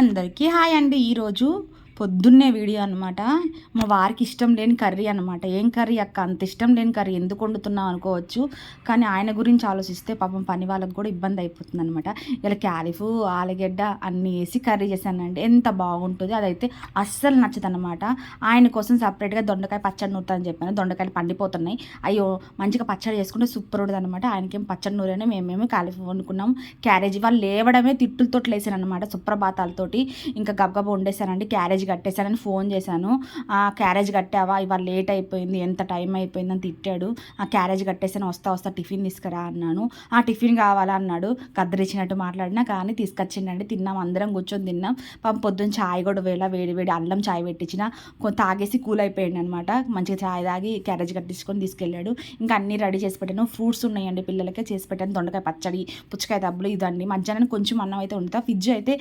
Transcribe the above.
అందరికీ హాయ్ అండి. ఈరోజు పొద్దున్నే వీడియో అనమాట. మా వారికి ఇష్టం లేని కర్రీ అనమాట. ఏం కర్రీ అక్క, అంత ఇష్టం లేని కర్రీ ఎందుకు వండుతున్నావు అనుకోవచ్చు. కానీ ఆయన గురించి ఆలోచిస్తే పాపం పని వాళ్ళకి కూడా ఇబ్బంది అయిపోతుంది అనమాట. ఇలా క్యాలిఫ్, ఆలుగడ్డ అన్నీ వేసి కర్రీ చేశానండి. ఎంత బాగుంటుంది. అదైతే అస్సలు నచ్చదనమాట. ఆయన కోసం సపరేట్గా దొండకాయ పచ్చడి నూరుతానని చెప్పాను. దొండకాయలు పండిపోతున్నాయి. అయ్యో మంచిగా పచ్చడి చేసుకుంటే సూపర్ ఉంటుంది అనమాట. ఆయనకేం పచ్చడి నూరైనా మేమేమో క్యాలిఫ్ వండుకున్నాం. క్యారేజీ వాళ్ళు లేవడమే తిట్టులతో లేసాను అనమాట, సుప్రభాతాలతోటి. ఇంకా గబగబ వండేసానండి. క్యారేజ్ కట్టేశానని ఫోన్ చేశాను. ఆ క్యారేజ్ కట్టావా, ఇవాళ లేట్ అయిపోయింది, ఎంత టైం అయిపోయిందని తిట్టాడు. ఆ క్యారేజ్ కట్టేసాను, వస్తా టిఫిన్ తీసుకురా అన్నాను. ఆ టిఫిన్ కావాలా అన్నాడు. కద్దరిచ్చినట్టు మాట్లాడినా కానీ తీసుకొచ్చిండండి. తిన్నాం, అందరం కూర్చొని తిన్నాం. పాపం పొద్దున్న చాయ్ కూడా వేడి వేడి అల్లం చాయ్ పెట్టించిన తాగేసి కూల్ అయిపోయాడు అనమాట. మంచిగా చాయ్ తాగి క్యారేజ్ కట్టించుకొని తీసుకెళ్ళాడు. ఇంకా అన్నీ రెడీ చేసి పెట్టాను. ఫ్రూట్స్ ఉన్నాయండి పిల్లలకే చేసి పెట్టాను. దొండకాయ పచ్చడి, పుచ్చకాయ దబ్బలు, ఇదండి. మధ్యాహ్నం కొంచెం అన్నం అయితే వండుతా. ఫ్రిడ్జ్ అయితే